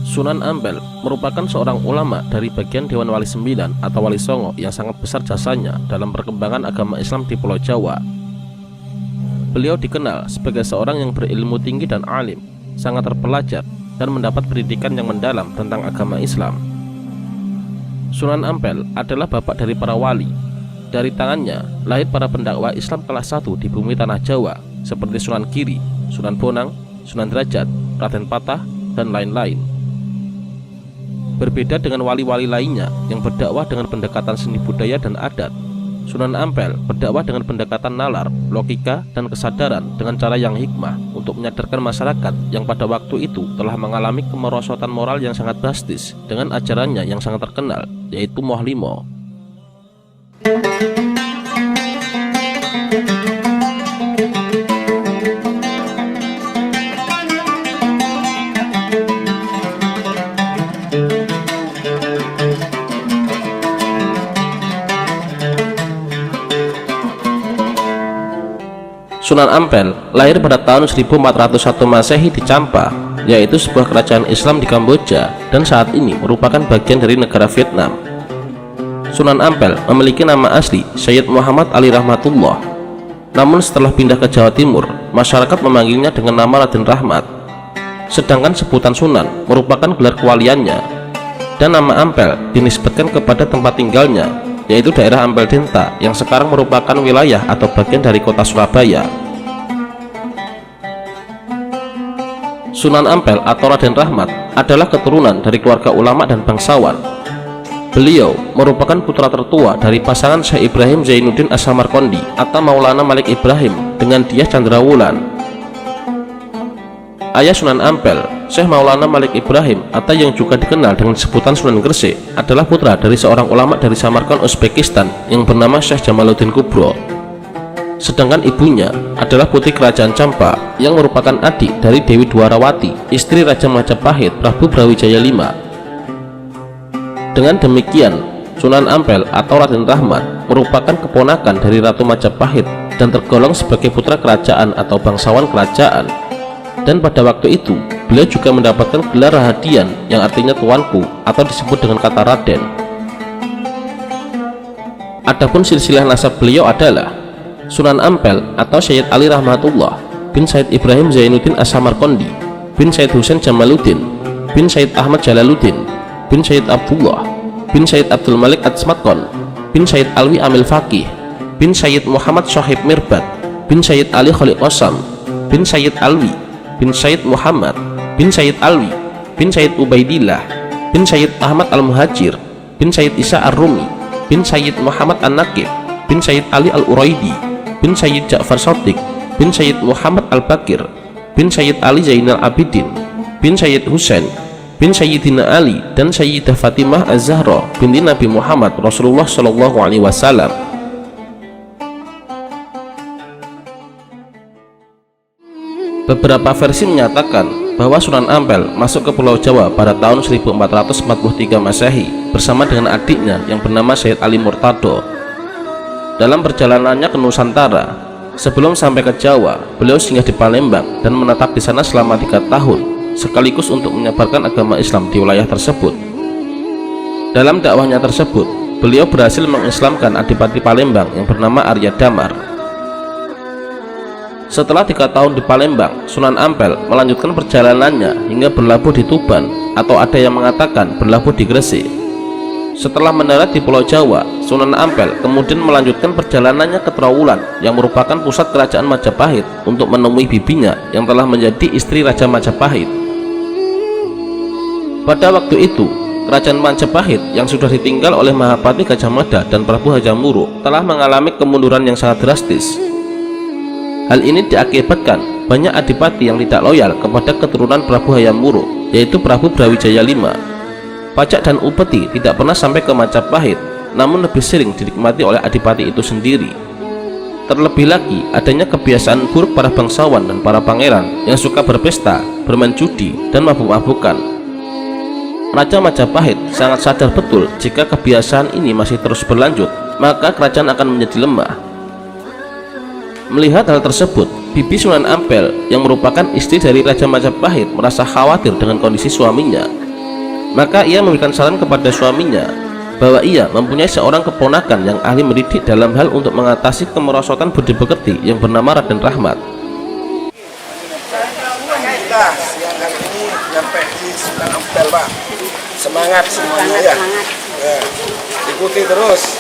Sunan Ampel merupakan seorang ulama dari bagian Dewan Wali Sembilan atau Wali Songo yang sangat besar jasanya dalam perkembangan agama Islam di Pulau Jawa. Beliau dikenal sebagai seorang yang berilmu tinggi dan alim, sangat terpelajar, dan mendapat pendidikan yang mendalam tentang agama Islam. Sunan Ampel adalah bapak dari para wali. Dari tangannya lahir para pendakwa Islam kelas 1 di bumi tanah Jawa seperti Sunan Giri, Sunan Bonang, Sunan Derajat, Raden Patah, dan lain-lain. Berbeda dengan wali-wali lainnya yang berdakwah dengan pendekatan seni budaya dan adat, Sunan Ampel berdakwah dengan pendekatan nalar, logika, dan kesadaran dengan cara yang hikmah untuk menyadarkan masyarakat yang pada waktu itu telah mengalami kemerosotan moral yang sangat drastis dengan ajarannya yang sangat terkenal, yaitu Moh Limo. Sunan Ampel lahir pada tahun 1401 Masehi di Champa, yaitu sebuah kerajaan Islam di Kamboja dan saat ini merupakan bagian dari negara Vietnam. Sunan Ampel memiliki nama asli Syed Muhammad Ali Rahmatullah. Namun setelah pindah ke Jawa Timur, masyarakat memanggilnya dengan nama Raden Rahmat. Sedangkan sebutan Sunan merupakan gelar kewaliannya, dan nama Ampel dinisbatkan kepada tempat tinggalnya, yaitu daerah Ampel Denta yang sekarang merupakan wilayah atau bagian dari kota Surabaya. Sunan Ampel atau Raden Rahmat adalah keturunan dari keluarga ulama dan bangsawan. Beliau merupakan putra tertua dari pasangan Syekh Ibrahim Zainuddin As-Samarqandi atau Maulana Malik Ibrahim dengan Dyah Chandrawulan. Ayah Sunan Ampel, Syekh Maulana Malik Ibrahim atau yang juga dikenal dengan sebutan Sunan Gresik, adalah putra dari seorang ulama dari Samarkand, Uzbekistan yang bernama Syekh Jamaluddin Kubro. Sedangkan ibunya adalah putri kerajaan Champa yang merupakan adik dari Dewi Dwarawati, istri Raja Majapahit Prabu Brawijaya V. Dengan demikian, Sunan Ampel atau Raden Rahmat merupakan keponakan dari Ratu Majapahit dan tergolong sebagai putra kerajaan atau bangsawan kerajaan. Dan pada waktu itu, beliau juga mendapatkan gelar Rahadian yang artinya tuanku atau disebut dengan kata Raden. Adapun silsilah nasab beliau adalah Sunan Ampel atau Syed Ali Rahmatullah bin Syed Ibrahim Zainuddin As-Samarqandi bin Syed Husain Jamaluddin bin Syed Ahmad Jalaluddin bin Syed Abdullah bin Syed Abdul Malik Atsmatkon bin Syed Alwi Amil Faqih bin Syed Muhammad Sohib Mirbat bin Syed Ali Khalid Qasam bin Syed Alwi bin Syed Muhammad bin Syed Alwi bin Syed Ubaidillah bin Syed Ahmad Al-Muhajir bin Syed Isa Ar-Rumi bin Syed Muhammad An-Naqib bin Syed Ali Al-Uraidi bin Syed Ja'far Shadiq bin Syed Muhammad Al-Bakir bin Syed Ali Zainal Abidin bin Syed Husain bin Sayyidina Ali dan Sayyidah Fatimah Az-Zahra binti Nabi Muhammad Rasulullah Shallallahu Alaihi Wasallam. Beberapa versi menyatakan bahwa Sunan Ampel masuk ke Pulau Jawa pada tahun 1443 Masehi bersama dengan adiknya yang bernama Syed Ali Murtado. Dalam perjalanannya ke Nusantara, sebelum sampai ke Jawa, beliau singgah di Palembang dan menetap di sana selama 3 tahun, sekaligus untuk menyebarkan agama Islam di wilayah tersebut. Dalam dakwahnya tersebut, beliau berhasil mengislamkan Adipati Palembang yang bernama Arya Damar. Setelah 3 tahun di Palembang, Sunan Ampel melanjutkan perjalanannya hingga berlabuh di Tuban, atau ada yang mengatakan berlabuh di Gresik. Setelah mendarat di Pulau Jawa, Sunan Ampel kemudian melanjutkan perjalanannya ke Trowulan yang merupakan pusat kerajaan Majapahit untuk menemui bibinya yang telah menjadi istri Raja Majapahit. Pada waktu itu, kerajaan Majapahit yang sudah ditinggal oleh Mahapati Gajah Mada dan Prabu Hajamuruk telah mengalami kemunduran yang sangat drastis. Hal ini diakibatkan banyak adipati yang tidak loyal kepada keturunan Prabu Hayam-Wuruk, yaitu Prabu Brawijaya V. Pajak dan upeti tidak pernah sampai ke Majapahit, namun lebih sering dinikmati oleh adipati itu sendiri. Terlebih lagi, adanya kebiasaan buruk para bangsawan dan para pangeran yang suka berpesta, bermain judi, dan mabuk-mabukan. Raja Majapahit sangat sadar betul jika kebiasaan ini masih terus berlanjut, maka kerajaan akan menjadi lemah. Melihat hal tersebut, Bibi Sunan Ampel yang merupakan istri dari Raja Majapahit merasa khawatir dengan kondisi suaminya. Maka ia memberikan saran kepada suaminya bahwa ia mempunyai seorang keponakan yang ahli mendidik dalam hal untuk mengatasi kemerosotan budi pekerti yang bernama Raden Rahmat. Kita siang hari ini sampai di Sunan Ampel, Pak. Semangat semuanya ya. Ikuti terus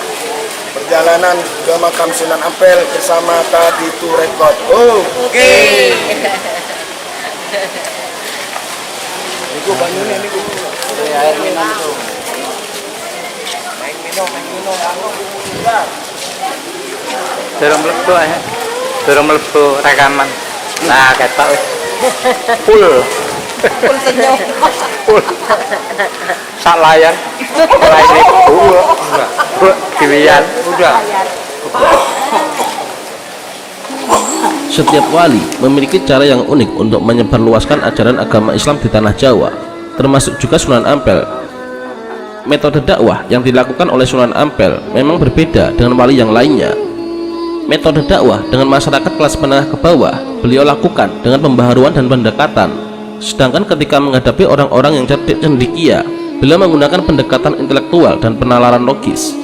perjalanan ke makam Sunan Ampel bersama Tadi To Record. Oke. Niku banyune niku. Air minum tuh. Main minum. Durung mlebu ae. Durung mlebu rekaman. Nah, ketok wis. Full senyum. Full. Sak layar. Ini Bu, diwian udah. Setiap wali memiliki cara yang unik untuk menyebarluaskan ajaran agama Islam di tanah Jawa, termasuk juga Sunan Ampel. Metode dakwah yang dilakukan oleh Sunan Ampel memang berbeda dengan wali yang lainnya. Metode dakwah dengan masyarakat kelas menengah ke bawah beliau lakukan dengan pembaharuan dan pendekatan, sedangkan ketika menghadapi orang-orang yang cerdik cendekia, beliau menggunakan pendekatan intelektual dan penalaran logis.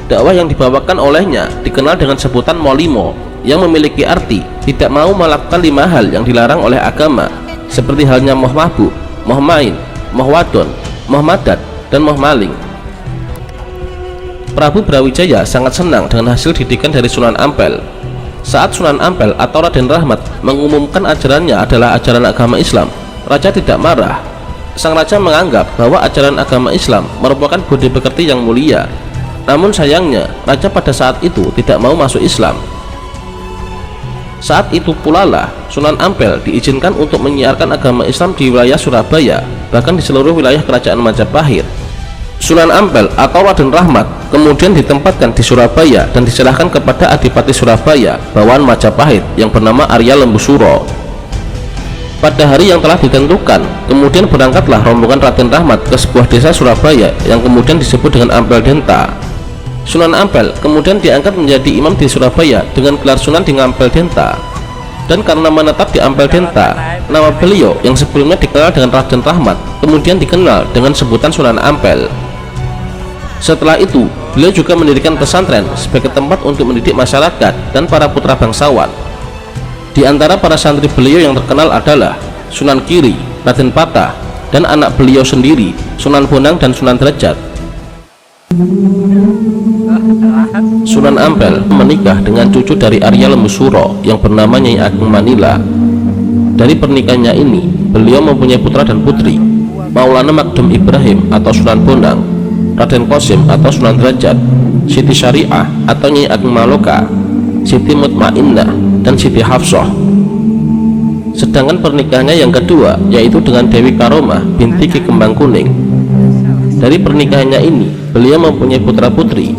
Dakwah yang dibawakan olehnya dikenal dengan sebutan Molimo, yang memiliki arti tidak mau melakukan 5 hal yang dilarang oleh agama, seperti halnya moh mabuk, moh main, moh wadon, moh madat, dan moh maling. Prabu Brawijaya sangat senang dengan hasil didikan dari Sunan Ampel. Saat Sunan Ampel atau Raden Rahmat mengumumkan ajarannya adalah ajaran agama Islam, raja tidak marah. Sang raja menganggap bahwa ajaran agama Islam merupakan budi pekerti yang mulia. Namun sayangnya, raja pada saat itu tidak mau masuk Islam. Saat itu pula lah Sunan Ampel diizinkan untuk menyiarkan agama Islam di wilayah Surabaya, bahkan di seluruh wilayah kerajaan Majapahit. Sunan Ampel atau Raden Rahmat kemudian ditempatkan di Surabaya dan diserahkan kepada Adipati Surabaya, bawahan Majapahit yang bernama Arya Lembusuro. Pada hari yang telah ditentukan, kemudian berangkatlah rombongan Raden Rahmat ke sebuah desa Surabaya yang kemudian disebut dengan Ampel Denta. Sunan Ampel kemudian diangkat menjadi imam di Surabaya dengan gelar Sunan di Ampel Denta. Dan karena menetap di Ampel Denta, nama beliau yang sebelumnya dikenal dengan Raden Rahmat kemudian dikenal dengan sebutan Sunan Ampel. Setelah itu, beliau juga mendirikan pesantren sebagai tempat untuk mendidik masyarakat dan para putra bangsawan. Di antara para santri beliau yang terkenal adalah Sunan Kiri, Raden Patah, dan anak beliau sendiri, Sunan Bonang dan Sunan Derajat. Sunan Ampel menikah dengan cucu dari Arya Lembusuro yang bernama Nyai Ageng Manila. Dari pernikahannya ini, beliau mempunyai putra dan putri, Maulana Magdum Ibrahim atau Sunan Bonang, Raden Qasim atau Sunan Derajat, Siti Syariah atau Nyai Ageng Maloka, Siti Mutmainnah, dan Siti Hafsah. Sedangkan pernikahannya yang kedua yaitu dengan Dewi Karomah binti Ki Kembang Kuning. Dari pernikahannya ini, beliau mempunyai putra putri,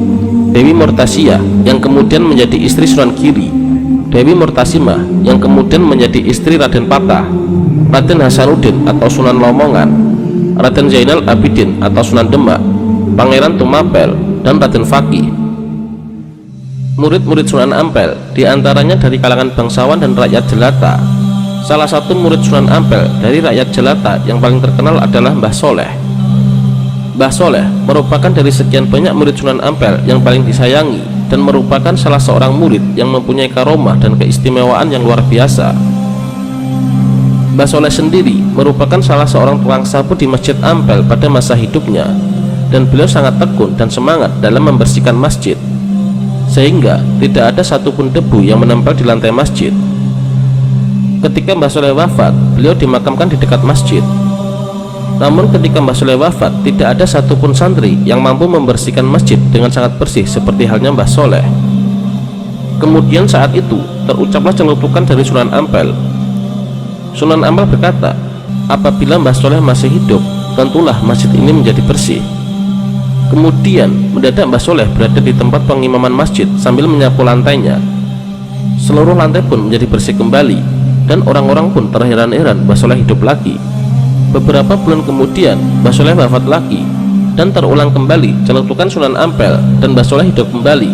Dewi Murtasia yang kemudian menjadi istri Sunan Giri, Dewi Murtasimah yang kemudian menjadi istri Raden Patah, Raden Hasanuddin atau Sunan Lamongan, Raden Zainal Abidin atau Sunan Demak, Pangeran Tumapel, dan Raden Fakih. Murid-murid Sunan Ampel diantaranya dari kalangan bangsawan dan rakyat jelata. Salah satu murid Sunan Ampel dari rakyat jelata yang paling terkenal adalah Mbah Soleh. Mbah Soleh merupakan dari sekian banyak murid Sunan Ampel yang paling disayangi dan merupakan salah seorang murid yang mempunyai karomah dan keistimewaan yang luar biasa. Mbah Soleh sendiri merupakan salah seorang tukang sapu di Masjid Ampel pada masa hidupnya, dan beliau sangat tekun dan semangat dalam membersihkan masjid, sehingga tidak ada satupun debu yang menempel di lantai masjid. Ketika Mbah Soleh wafat, beliau dimakamkan di dekat masjid. Namun ketika Mbah Soleh wafat, tidak ada satupun santri yang mampu membersihkan masjid dengan sangat bersih seperti halnya Mbah Soleh. Kemudian saat itu terucaplah celutukan dari Sunan Ampel. Sunan Ampel berkata, apabila Mbah Soleh masih hidup, tentulah masjid ini menjadi bersih. Kemudian mendadak Mbah Soleh berada di tempat pengimaman masjid sambil menyapu lantainya. Seluruh lantai pun menjadi bersih kembali, dan orang-orang pun terheran-heran Mbah Soleh hidup lagi. Beberapa bulan kemudian Mbah Soleh wafat lagi, dan terulang kembali celutukan Sunan Ampel dan Mbah Soleh hidup kembali.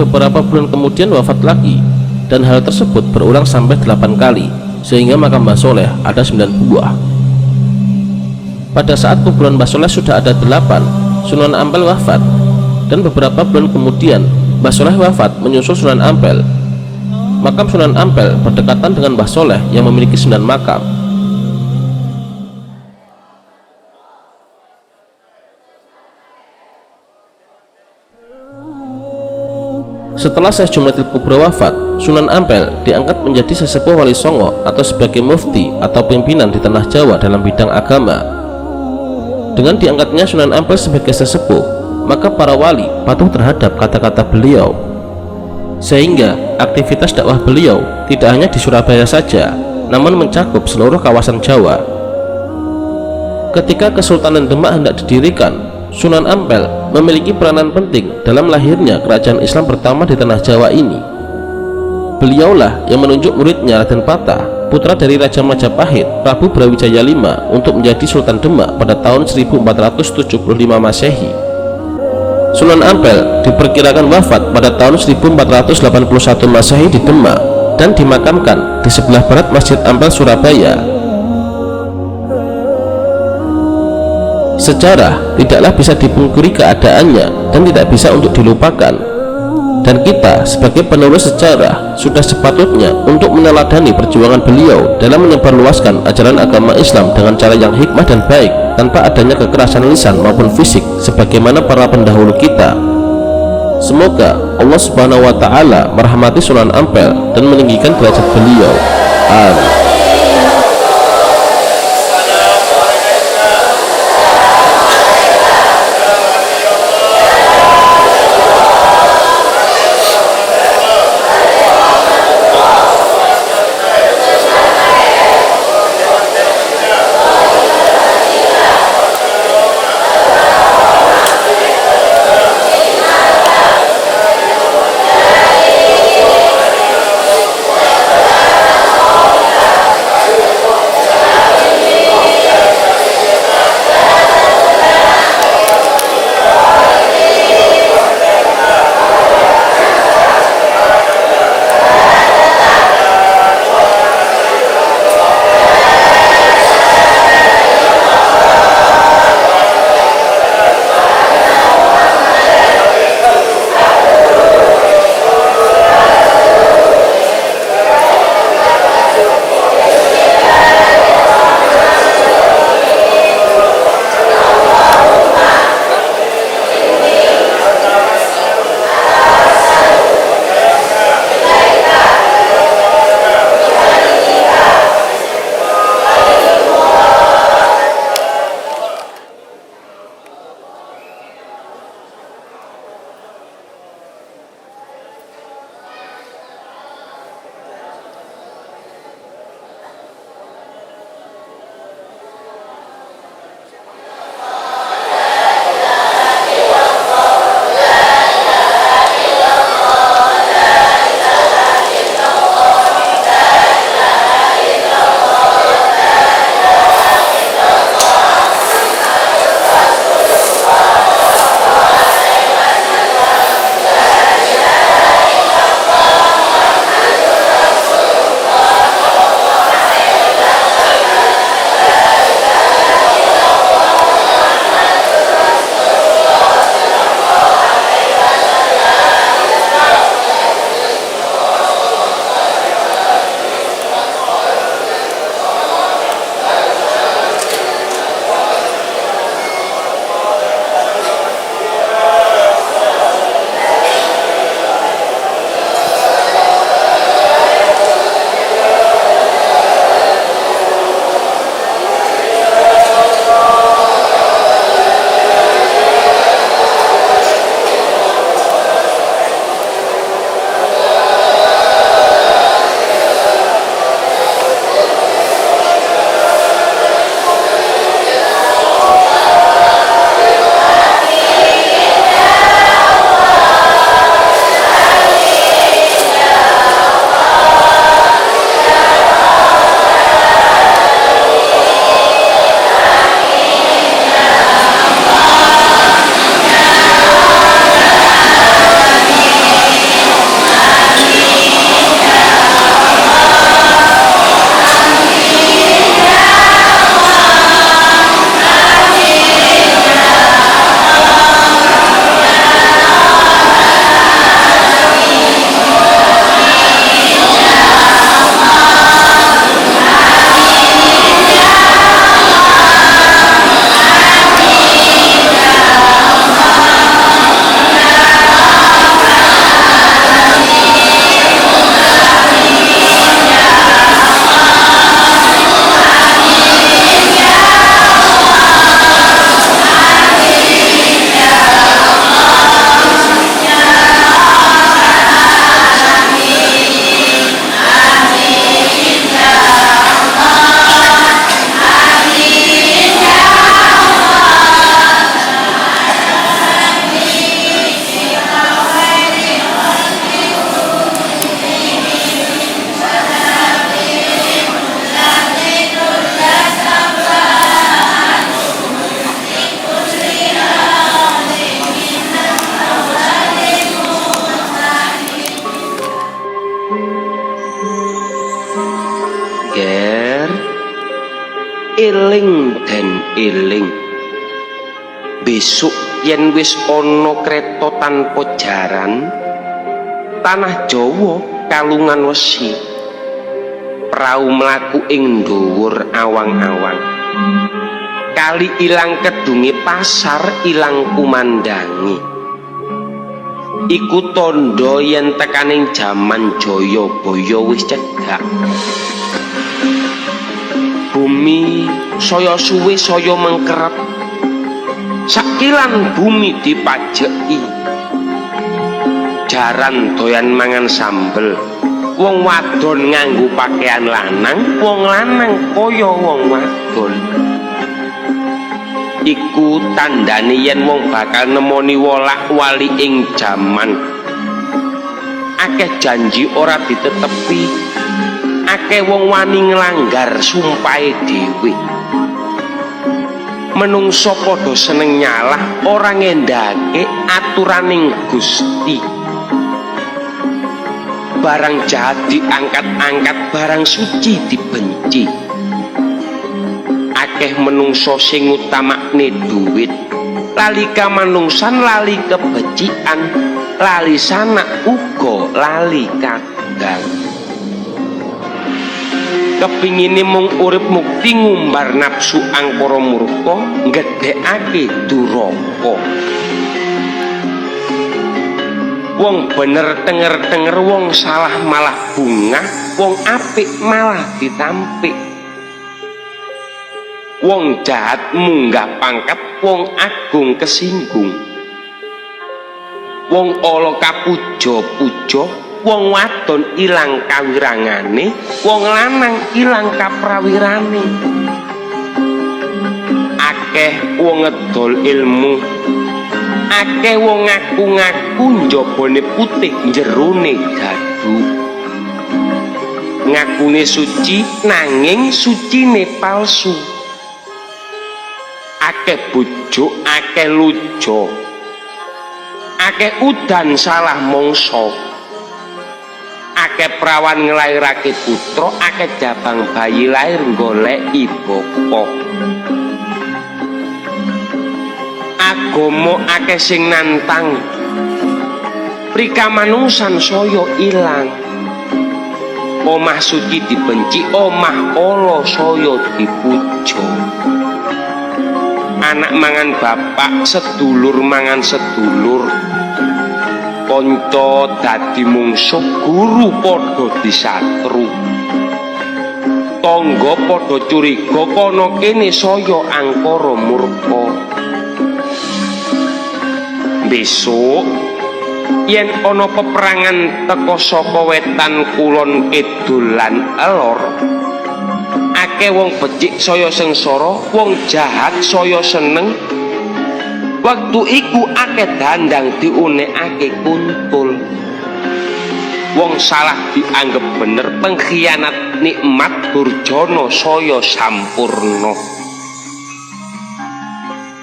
Beberapa bulan kemudian wafat lagi, dan hal tersebut berulang sampai 8 kali, sehingga makam Mbah Soleh ada 9 buah. Pada saat kuburan Mbah Soleh sudah ada 8, Sunan Ampel wafat, dan beberapa bulan kemudian Mbah Soleh wafat menyusul Sunan Ampel. Makam Sunan Ampel berdekatan dengan Mbah Soleh yang memiliki 9 makam. Setelah Syekh Jumatil Kubro wafat, Sunan Ampel diangkat menjadi sesepuh Wali Songo atau sebagai mufti atau pimpinan di tanah Jawa dalam bidang agama. Dengan diangkatnya Sunan Ampel sebagai sesepuh, maka para wali patuh terhadap kata-kata beliau, sehingga aktivitas dakwah beliau tidak hanya di Surabaya saja, namun mencakup seluruh kawasan Jawa. Ketika Kesultanan Demak hendak didirikan, Sunan Ampel memiliki peranan penting dalam lahirnya kerajaan Islam pertama di tanah Jawa ini. Beliaulah yang menunjuk muridnya Raden Patah, putra dari Raja Majapahit Prabu Brawijaya V, untuk menjadi Sultan Demak pada tahun 1475 Masehi. Sunan Ampel diperkirakan wafat pada tahun 1481 Masehi di Demak dan dimakamkan di sebelah barat Masjid Ampel, Surabaya. Sejarah tidaklah bisa dipungkiri keadaannya dan tidak bisa untuk dilupakan, dan kita sebagai penulis sejarah sudah sepatutnya untuk meneladani perjuangan beliau dalam menyebarluaskan ajaran agama Islam dengan cara yang hikmah dan baik, tanpa adanya kekerasan lisan maupun fisik sebagaimana para pendahulu kita. Semoga Allah Subhanahu wa Ta'ala merahmati Sunan Ampel dan meninggikan derajat beliau. Amin. Der, eling dan eling. Besok yen wis ana kreta tanpa jaran, tanah Jawa kalungan wesi. Prau mlaku ing dhuwur awang-awang. Kali ilang kedunge pasar ilang kumandangi. Iku tondo yen tekaning jaman Jayabaya wis cedhak. Bumi saya suwe saya mengkerep. Sakilan bumi dipajeki. Jaran doyan mangan sambel. Wong wadon nganggo pakaian lanang, wong lanang kaya wong wadon. Iku tandane yen wong bakal nemoni wolak-wali ing jaman. Akeh janji ora ditetepi. Akeh wong wani nglanggar sumpahe dhewe. Menungso padha seneng nyalah ora ngendhake aturaning Gusti. Barang jahat diangkat-angkat, barang suci dibenci. Akeh menungso sing utamakne duit, lali kamanungsan, lali kebecikan, lali sanak uga lali kadang. Kepingine mung urip mukti ngumbar nafsu angkara murka, nggedhekake duraka. Wong bener tenger-tenger, wong salah malah bungah, wong apik malah ditampik. Wong jahat munggah pangkat, wong agung kesinggung. Wong ala kapuja-puja, wong wadon ilang kawirangane, wong lanang ilang kaprawirane. Akeh wong ngedol ilmu, akeh wong ngaku-ngaku njabane putih jerone gadu. Ngakune suci nanging sucine palsu. Akeh bujuk, akeh lujo, akeh udan salah mangsa. Akeh prawan nglairake putra, akeh jabang bayi lair goleki bapa. Agama akeh sing nantang, prikamanungsan saya ilang. Omah suci dibenci, omah ala saya dipuja. Anak mangan bapak, sedulur mangan sedulur. Kanca dadi mungsuh, guru padha disatru. Tangga padha curiga, kana kene saya angkara murka. Besok yen ana peperangan teka saka wetan kulon kidul lan elor, akeh wong becik saya sengsara, wong jahat saya seneng. Waktu iku akeh dandang diunekake kuntul. Wong salah dianggep bener, pengkhianat nikmat durjana saya sampurna.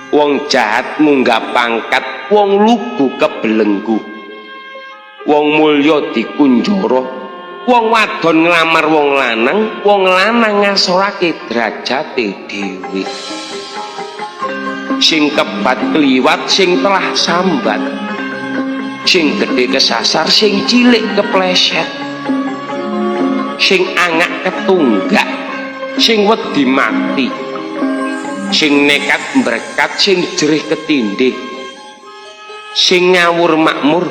Wong jahat munggah pangkat, wong lugu kebelenggu. Wong mulya dikunjara, wong wadon nglamar wong lanang ngasorake derajate dhewe. Sing kebat kliwat, sing telah sambat, sing gedhe kesasar, sing cilik kepleset, sing angak ketunggak, sing wedi mati, sing nekat mbrekat, sing jerih ketindih, sing ngawur makmur,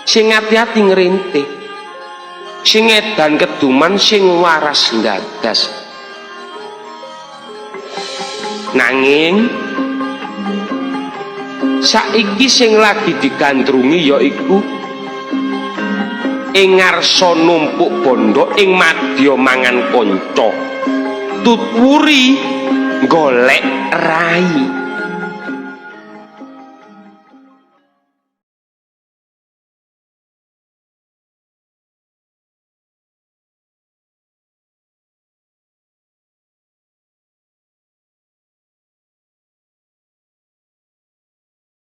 sing ati-ati ngrintih, sing edan keduman, sing waras nggagas. Nanging saiki sing lagi digandrungi yaiku ing ngarsa numpuk bondo, ing madya mangan kanca, tutwuri golek rai.